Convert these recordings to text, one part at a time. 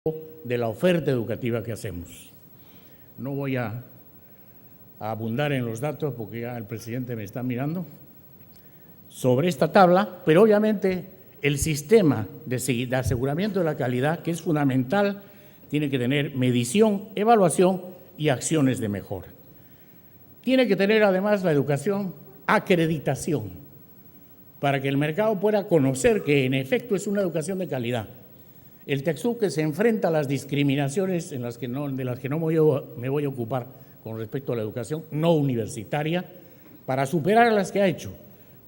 de la oferta educativa que hacemos. No voy a abundar en los datos porque ya el presidente me está mirando sobre esta tabla, pero obviamente el sistema de aseguramiento de la calidad, que es fundamental, tiene que tener medición, evaluación y acciones de mejora. Tiene que tener además la educación acreditación para que el mercado pueda conocer que en efecto es una educación de calidad. El TECSUP que se enfrenta a las discriminaciones de las que no me voy a ocupar con respecto a la educación no universitaria, para superar las que ha hecho,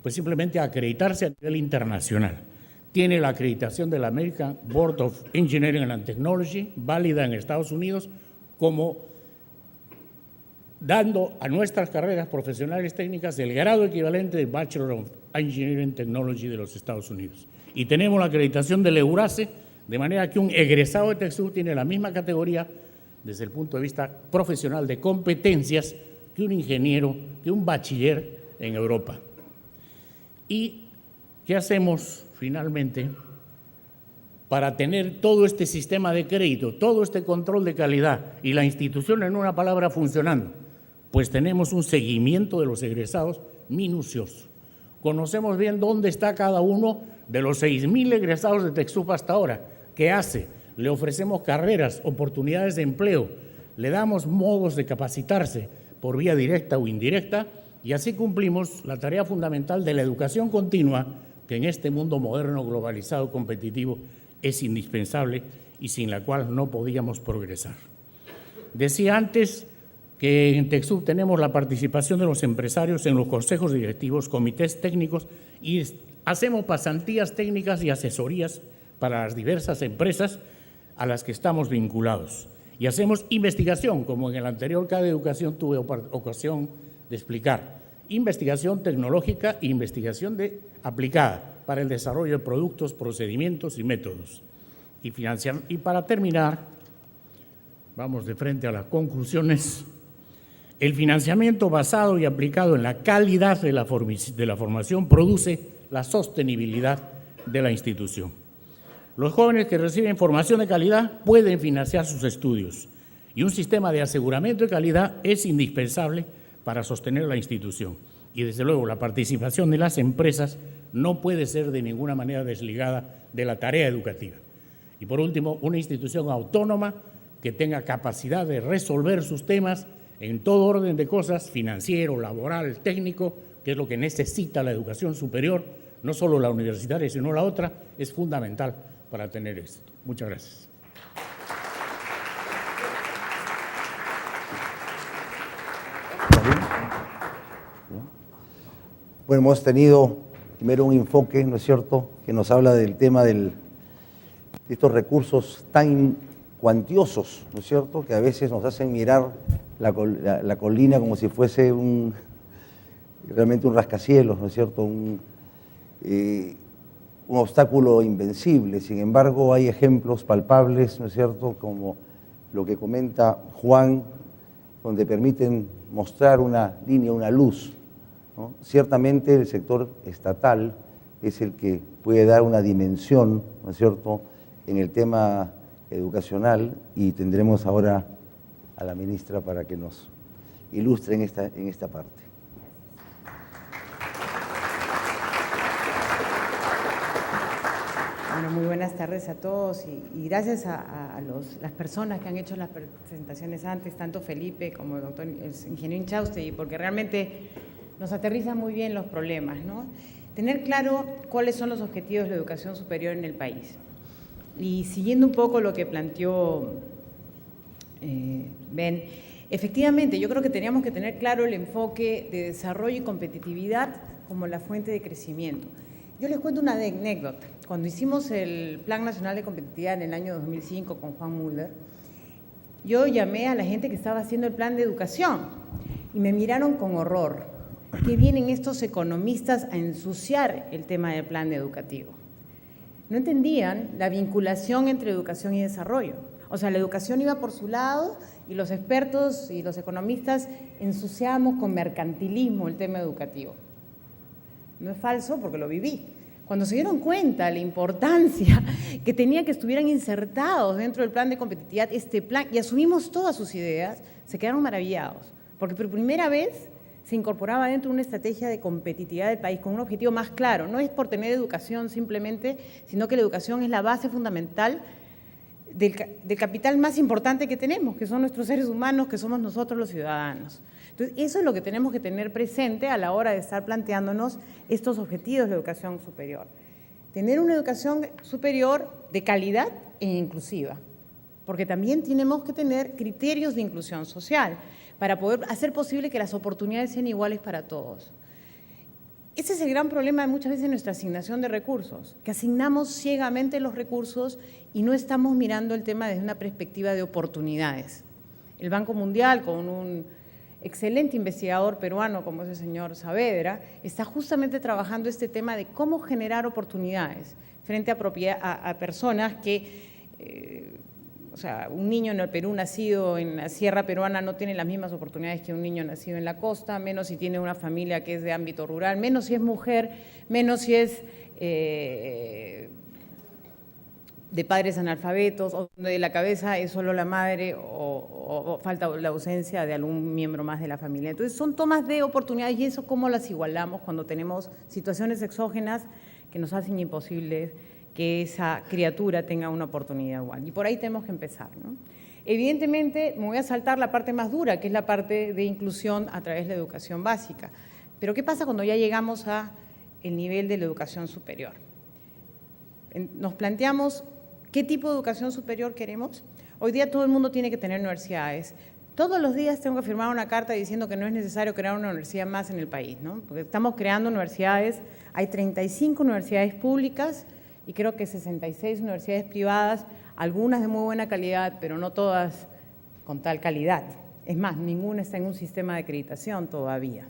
pues simplemente acreditarse a nivel internacional. Tiene la acreditación de la American Board of Engineering and Technology, válida en Estados Unidos, como dando a nuestras carreras profesionales técnicas el grado equivalente de Bachelor of Engineering Technology de los Estados Unidos. Y tenemos la acreditación del EURACE, de manera que un egresado de TECSUP tiene la misma categoría desde el punto de vista profesional de competencias que un ingeniero, que un bachiller en Europa. ¿Y qué hacemos finalmente para tener todo este sistema de crédito, todo este control de calidad y la institución, en una palabra, funcionando? Pues tenemos un seguimiento de los egresados minucioso. Conocemos bien dónde está cada uno de los 6,000 egresados de TECSUP hasta ahora. ¿Qué hace? Le ofrecemos carreras, oportunidades de empleo, le damos modos de capacitarse por vía directa o indirecta y así cumplimos la tarea fundamental de la educación continua, que en este mundo moderno, globalizado, competitivo, es indispensable y sin la cual no podíamos progresar. Decía antes que en TECSUP tenemos la participación de los empresarios en los consejos directivos, comités técnicos y hacemos pasantías técnicas y asesorías para las diversas empresas a las que estamos vinculados. Y hacemos investigación, como en el anterior CADE de Educación tuve ocasión de explicar, investigación tecnológica e investigación aplicada para el desarrollo de productos, procedimientos y métodos. Y para terminar, vamos de frente a las conclusiones. El financiamiento basado y aplicado en la calidad de la formación produce la sostenibilidad de la institución. Los jóvenes que reciben formación de calidad pueden financiar sus estudios y un sistema de aseguramiento de calidad es indispensable para sostener la institución. Y desde luego la participación de las empresas no puede ser de ninguna manera desligada de la tarea educativa. Y por último, una institución autónoma que tenga capacidad de resolver sus temas en todo orden de cosas, financiero, laboral, técnico, que es lo que necesita la educación superior, no solo la universitaria, sino la otra, es fundamental para tener éxito. Muchas gracias. Bueno, hemos tenido primero un enfoque, ¿no es cierto?, que nos habla del tema de estos recursos tan cuantiosos, ¿no es cierto?, que a veces nos hacen mirar la colina como si fuese realmente un rascacielos, ¿no es cierto?, un obstáculo invencible. Sin embargo, hay ejemplos palpables, ¿no es cierto?, como lo que comenta Juan, donde permiten mostrar una línea, una luz, ¿no? Ciertamente el sector estatal es el que puede dar una dimensión, ¿no es cierto?, en el tema educacional, y tendremos ahora a la ministra para que nos ilustre en esta parte. Bueno, muy buenas tardes a todos y gracias a las personas que han hecho las presentaciones antes, tanto Felipe como el ingeniero Inchaustegui, porque realmente nos aterrizan muy bien los problemas, ¿no? Tener claro cuáles son los objetivos de la educación superior en el país. Y siguiendo un poco lo que planteó Ben, efectivamente yo creo que teníamos que tener claro el enfoque de desarrollo y competitividad como la fuente de crecimiento. Yo les cuento una anécdota. Cuando hicimos el Plan Nacional de Competitividad en el año 2005 con Juan Mulder, yo llamé a la gente que estaba haciendo el plan de educación y me miraron con horror. ¿Qué vienen estos economistas a ensuciar el tema del plan educativo? No entendían la vinculación entre educación y desarrollo. O sea, la educación iba por su lado y los expertos y los economistas ensuciábamos con mercantilismo el tema educativo. No es falso porque lo viví, Cuando se dieron cuenta de la importancia que tenía que estuvieran insertados dentro del plan de competitividad, este plan, y asumimos todas sus ideas, se quedaron maravillados, porque por primera vez se incorporaba dentro de una estrategia de competitividad del país con un objetivo más claro. No es por tener educación simplemente, sino que la educación es la base fundamental del capital más importante que tenemos, que son nuestros seres humanos, que somos nosotros los ciudadanos. Entonces, eso es lo que tenemos que tener presente a la hora de estar planteándonos estos objetivos de la educación superior. Tener una educación superior de calidad e inclusiva, porque también tenemos que tener criterios de inclusión social para poder hacer posible que las oportunidades sean iguales para todos. Ese es el gran problema muchas veces de nuestra asignación de recursos, que asignamos ciegamente los recursos y no estamos mirando el tema desde una perspectiva de oportunidades. El Banco Mundial, con un excelente investigador peruano como es el señor Saavedra, está justamente trabajando este tema de cómo generar oportunidades frente a personas que, o sea, un niño en el Perú nacido en la sierra peruana no tiene las mismas oportunidades que un niño nacido en la costa, menos si tiene una familia que es de ámbito rural, menos si es mujer, menos si es de padres analfabetos, o donde la cabeza es solo la madre o falta la ausencia de algún miembro más de la familia. Entonces son tomas de oportunidades y eso cómo las igualamos cuando tenemos situaciones exógenas que nos hacen imposible que esa criatura tenga una oportunidad igual. Y por ahí tenemos que empezar, ¿no? Evidentemente, me voy a saltar la parte más dura, que es la parte de inclusión a través de la educación básica. Pero ¿qué pasa cuando ya llegamos al nivel de la educación superior? Nos planteamos qué tipo de educación superior queremos. Hoy día todo el mundo tiene que tener universidades. Todos los días tengo que firmar una carta diciendo que no es necesario crear una universidad más en el país, ¿no? Porque estamos creando universidades, hay 35 universidades públicas, y creo que 66 universidades privadas, algunas de muy buena calidad, pero no todas con tal calidad. Es más, ninguna está en un sistema de acreditación todavía,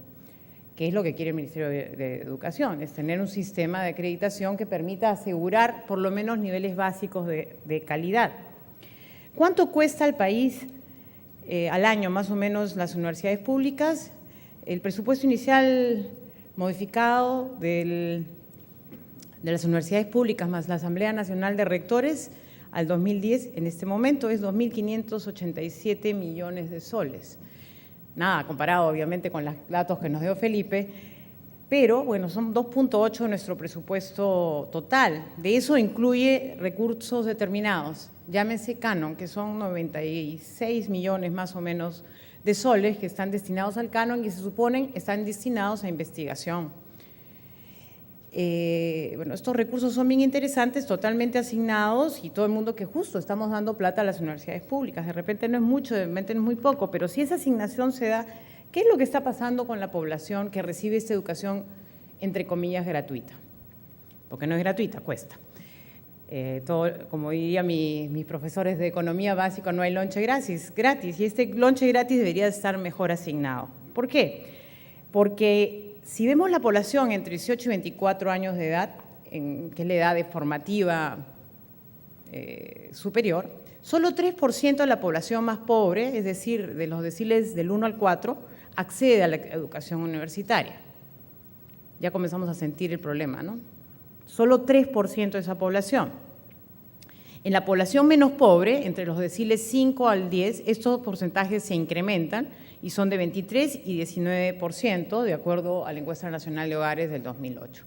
que es lo que quiere el Ministerio de Educación, es tener un sistema de acreditación que permita asegurar por lo menos niveles básicos de calidad. ¿Cuánto cuesta al país al año más o menos las universidades públicas? El presupuesto inicial modificado de las universidades públicas más la Asamblea Nacional de Rectores al 2010, en este momento es 2.587 millones de soles. Nada, comparado obviamente con los datos que nos dio Felipe, pero bueno, son 2.8 de nuestro presupuesto total. De eso incluye recursos determinados, llámense canon, que son 96 millones más o menos de soles que están destinados al canon y se suponen están destinados a investigación. Bueno, estos recursos son bien interesantes, totalmente asignados y todo el mundo que justo estamos dando plata a las universidades públicas. De repente no es mucho, de repente no es muy poco, pero si esa asignación se da, ¿qué es lo que está pasando con la población que recibe esta educación, entre comillas, gratuita? Porque no es gratuita, cuesta. Como dirían mis profesores de economía básica, no hay lonche gratis, y este lonche gratis debería estar mejor asignado. ¿Por qué? Porque si vemos la población entre 18 y 24 años de edad, que es la edad de formativa superior, solo 3% de la población más pobre, es decir, de los deciles del 1 al 4, accede a la educación universitaria. Ya comenzamos a sentir el problema, ¿no? Solo 3% de esa población. En la población menos pobre, entre los deciles 5 al 10, estos porcentajes se incrementan y son de 23 y 19%, de acuerdo a la Encuesta Nacional de Hogares del 2008.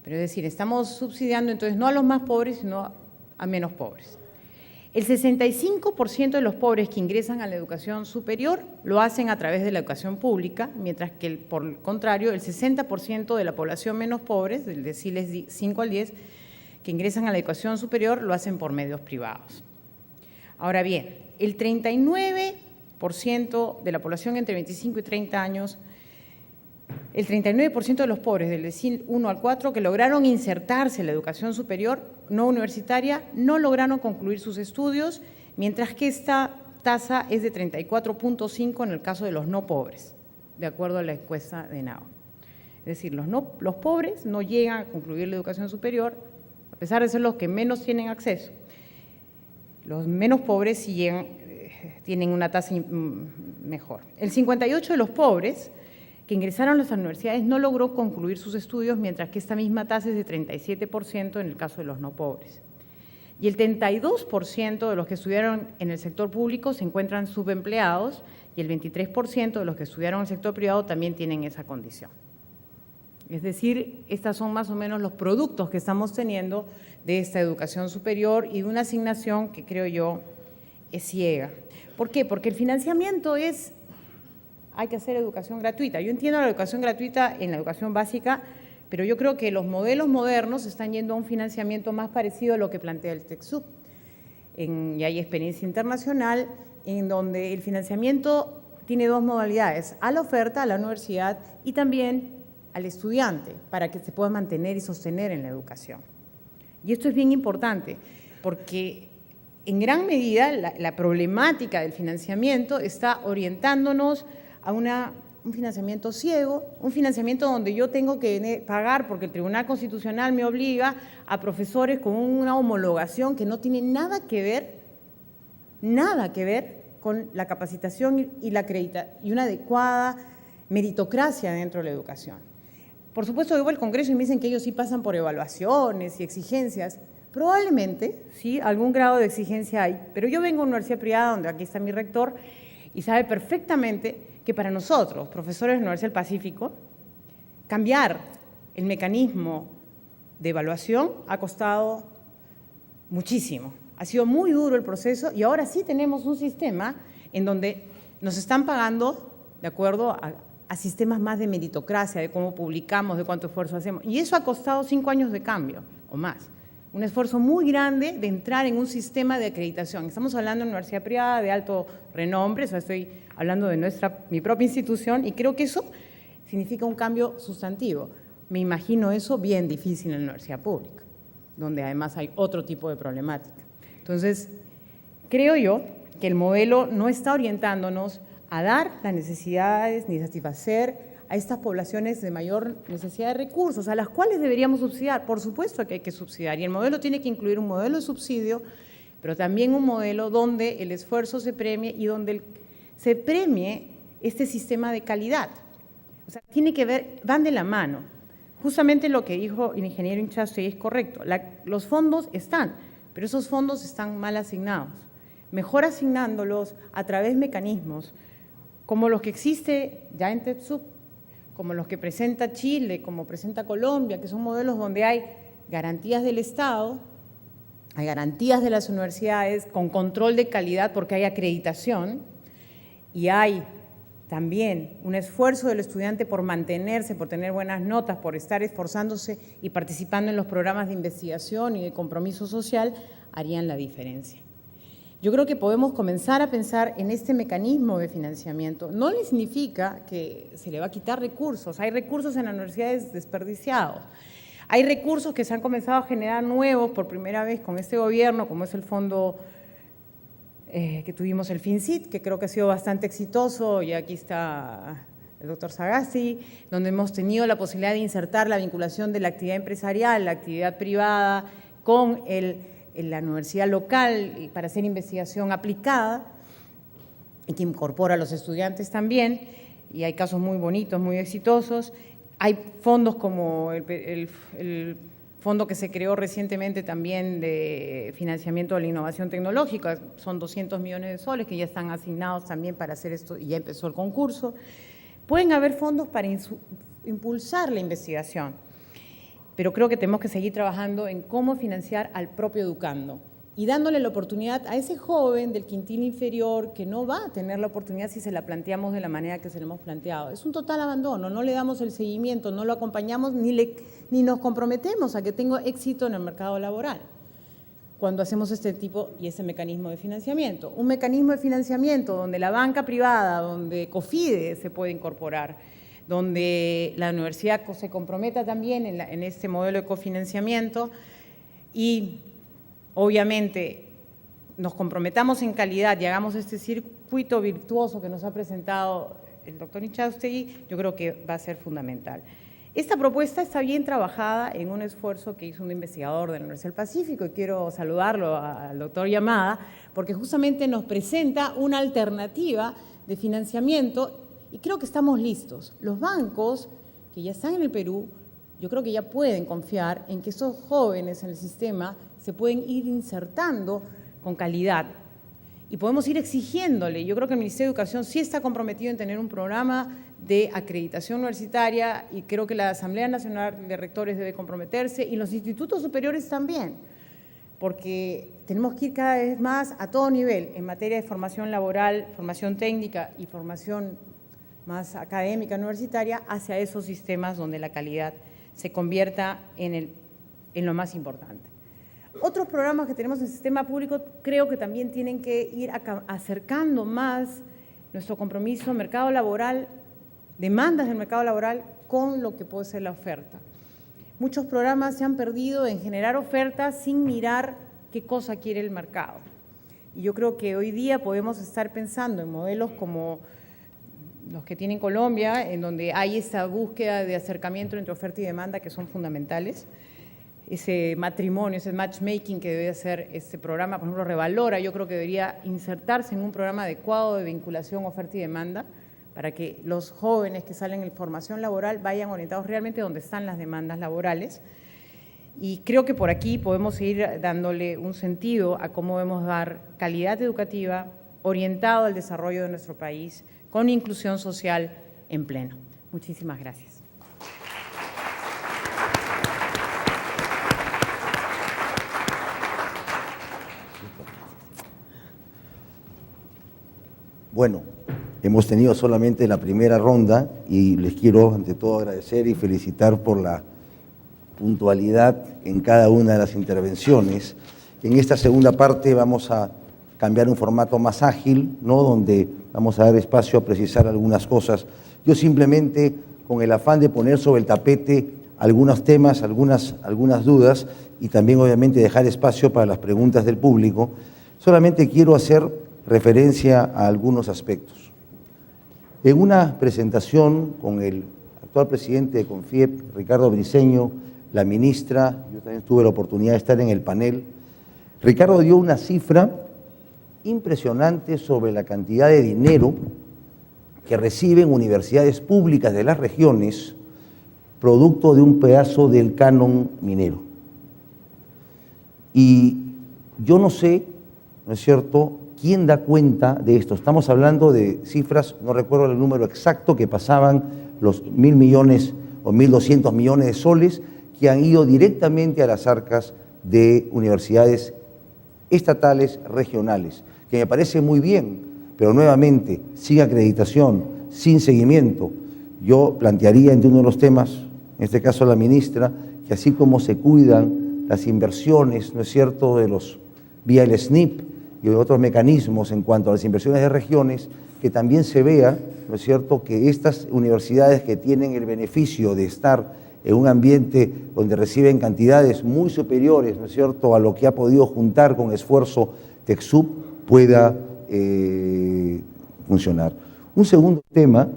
Pero es decir, estamos subsidiando entonces no a los más pobres, sino a menos pobres. El 65% de los pobres que ingresan a la educación superior lo hacen a través de la educación pública, mientras que, por el contrario, el 60% de la población menos pobre, del deciles 5 al 10, que ingresan a la educación superior lo hacen por medios privados. Ahora bien, el 39% de la población entre 25 y 30 años, el 39% de los pobres del decil 1 al 4 que lograron insertarse en la educación superior no universitaria no lograron concluir sus estudios, mientras que esta tasa es de 34.5 en el caso de los no pobres, de acuerdo a la encuesta de NAO. Es decir, los pobres no llegan a concluir la educación superior, a pesar de ser los que menos tienen acceso. Los menos pobres sí llegan, tienen una tasa mejor. El 58% de los pobres que ingresaron a las universidades no logró concluir sus estudios, mientras que esta misma tasa es de 37% en el caso de los no pobres. Y el 32% de los que estudiaron en el sector público se encuentran subempleados y el 23% de los que estudiaron en el sector privado también tienen esa condición. Es decir, estos son más o menos los productos que estamos teniendo de esta educación superior y de una asignación que creo yo es ciega. ¿Por qué? Porque el financiamiento es, hay que hacer educación gratuita. Yo entiendo la educación gratuita en la educación básica, pero yo creo que los modelos modernos están yendo a un financiamiento más parecido a lo que plantea el TECSUP. Y hay experiencia internacional en donde el financiamiento tiene dos modalidades, a la oferta, a la universidad y también al estudiante, para que se pueda mantener y sostener en la educación. Y esto es bien importante, porque en gran medida la problemática del financiamiento está orientándonos a un financiamiento ciego, un financiamiento donde yo tengo que pagar porque el Tribunal Constitucional me obliga a profesores con una homologación que no tiene nada que ver con la capacitación y una adecuada meritocracia dentro de la educación. Por supuesto, yo voy al Congreso y me dicen que ellos sí pasan por evaluaciones y exigencias. Probablemente, sí, algún grado de exigencia hay, pero yo vengo a una universidad privada, donde aquí está mi rector, y sabe perfectamente que para nosotros, profesores de la Universidad del Pacífico, cambiar el mecanismo de evaluación ha costado muchísimo. Ha sido muy duro el proceso y ahora sí tenemos un sistema en donde nos están pagando de acuerdo a sistemas más de meritocracia, de cómo publicamos, de cuánto esfuerzo hacemos. Y eso ha costado 5 años de cambio o más. Un esfuerzo muy grande de entrar en un sistema de acreditación. Estamos hablando de una universidad privada de alto renombre, o sea, estoy hablando de mi propia institución, y creo que eso significa un cambio sustantivo. Me imagino eso bien difícil en la universidad pública, donde además hay otro tipo de problemática. Entonces, creo yo que el modelo no está orientándonos a dar las necesidades ni satisfacer a estas poblaciones de mayor necesidad de recursos, a las cuales deberíamos subsidiar. Por supuesto que hay que subsidiar, y el modelo tiene que incluir un modelo de subsidio, pero también un modelo donde el esfuerzo se premie y donde se premie este sistema de calidad. O sea, tiene que ver, van de la mano. Justamente lo que dijo el ingeniero Inchaustegui es correcto. Los fondos están, pero esos fondos están mal asignados. Mejor asignándolos a través de mecanismos como los que existe ya en TECSUP, como los que presenta Chile, como presenta Colombia, que son modelos donde hay garantías del Estado, hay garantías de las universidades con control de calidad porque hay acreditación y hay también un esfuerzo del estudiante por mantenerse, por tener buenas notas, por estar esforzándose y participando en los programas de investigación y de compromiso social, harían la diferencia. Yo creo que podemos comenzar a pensar en este mecanismo de financiamiento. No le significa que se le va a quitar recursos. Hay recursos en las universidades desperdiciados. Hay recursos que se han comenzado a generar nuevos por primera vez con este gobierno, como es el fondo que tuvimos, el FinCit, que creo que ha sido bastante exitoso, y aquí está el doctor Sagasti, donde hemos tenido la posibilidad de insertar la vinculación de la actividad empresarial, la actividad privada, con la universidad local para hacer investigación aplicada y que incorpora a los estudiantes también, y hay casos muy bonitos, muy exitosos. Hay fondos como el fondo que se creó recientemente también de financiamiento de la innovación tecnológica, son 200 millones de soles que ya están asignados también para hacer esto y ya empezó el concurso. Pueden haber fondos para impulsar la investigación, pero creo que tenemos que seguir trabajando en cómo financiar al propio educando y dándole la oportunidad a ese joven del quintil inferior que no va a tener la oportunidad si se la planteamos de la manera que se la hemos planteado. Es un total abandono, no le damos el seguimiento, no lo acompañamos ni nos comprometemos a que tenga éxito en el mercado laboral cuando hacemos este tipo y ese mecanismo de financiamiento. Un mecanismo de financiamiento donde la banca privada, donde COFIDE se puede incorporar, donde la universidad se comprometa también en este modelo de cofinanciamiento y obviamente nos comprometamos en calidad y hagamos este circuito virtuoso que nos ha presentado el doctor Inchaustegui, yo creo que va a ser fundamental. Esta propuesta está bien trabajada en un esfuerzo que hizo un investigador de la Universidad del Pacífico, y quiero saludarlo al doctor Yamada, porque justamente nos presenta una alternativa de financiamiento Y creo que estamos listos. Los bancos que ya están en el Perú, yo creo que ya pueden confiar en que esos jóvenes en el sistema se pueden ir insertando con calidad. Y podemos ir exigiéndole. Yo creo que el Ministerio de Educación sí está comprometido en tener un programa de acreditación universitaria y creo que la Asamblea Nacional de Rectores debe comprometerse y los institutos superiores también, porque tenemos que ir cada vez más a todo nivel en materia de formación laboral, formación técnica y formación más académica universitaria hacia esos sistemas donde la calidad se convierta en lo más importante. Otros programas que tenemos en el sistema público creo que también tienen que ir acercando más nuestro compromiso mercado laboral, demandas del mercado laboral con lo que puede ser la oferta. Muchos programas se han perdido en generar ofertas sin mirar qué cosa quiere el mercado. Y yo creo que hoy día podemos estar pensando en modelos como los que tiene Colombia, en donde hay esa búsqueda de acercamiento entre oferta y demanda que son fundamentales. Ese matrimonio, ese matchmaking que debe hacer este programa, por ejemplo, Revalora, yo creo que debería insertarse en un programa adecuado de vinculación oferta y demanda para que los jóvenes que salen en formación laboral vayan orientados realmente donde están las demandas laborales. Y creo que por aquí podemos ir dándole un sentido a cómo debemos dar calidad educativa orientado al desarrollo de nuestro país con inclusión social en pleno. Muchísimas gracias. Bueno, hemos tenido solamente la primera ronda y les quiero ante todo agradecer y felicitar por la puntualidad en cada una de las intervenciones. En esta segunda parte vamos a cambiar un formato más ágil, ¿no?, donde vamos a dar espacio a precisar algunas cosas. Yo simplemente, con el afán de poner sobre el tapete algunos temas, algunas dudas y también obviamente dejar espacio para las preguntas del público, solamente quiero hacer referencia a algunos aspectos. En una presentación con el actual presidente de CONFIEP, Ricardo Briceño, la ministra, yo también tuve la oportunidad de estar en el panel, Ricardo dio una cifra impresionante sobre la cantidad de dinero que reciben universidades públicas de las regiones producto de un pedazo del canon minero. Y yo no sé, ¿no es cierto?, quién da cuenta de esto. Estamos hablando de cifras, no recuerdo el número exacto, que pasaban los 1.000 millones o 1.200 millones de soles que han ido directamente a las arcas de universidades estatales, regionales, que me parece muy bien, pero nuevamente, sin acreditación, sin seguimiento, yo plantearía entre uno de los temas, en este caso la ministra, que así como se cuidan las inversiones, ¿no es cierto?, de los vía el SNIP y otros mecanismos en cuanto a las inversiones de regiones, que también se vea, ¿no es cierto?, que estas universidades que tienen el beneficio de estar en un ambiente donde reciben cantidades muy superiores, ¿no es cierto?, a lo que ha podido juntar con esfuerzo TecSoup, pueda funcionar. Un segundo tema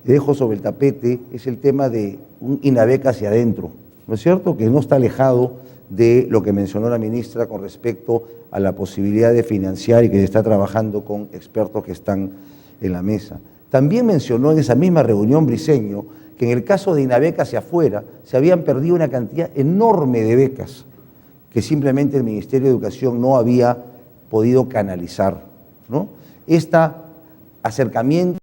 que dejo sobre el tapete es el tema de un INAVEC hacia adentro, ¿no es cierto?, que no está alejado de lo que mencionó la ministra con respecto a la posibilidad de financiar y que se está trabajando con expertos que están en la mesa. También mencionó en esa misma reunión Briceño que en el caso de INAVEC hacia afuera se habían perdido una cantidad enorme de becas que simplemente el Ministerio de Educación no había podido canalizar, ¿no? Este acercamiento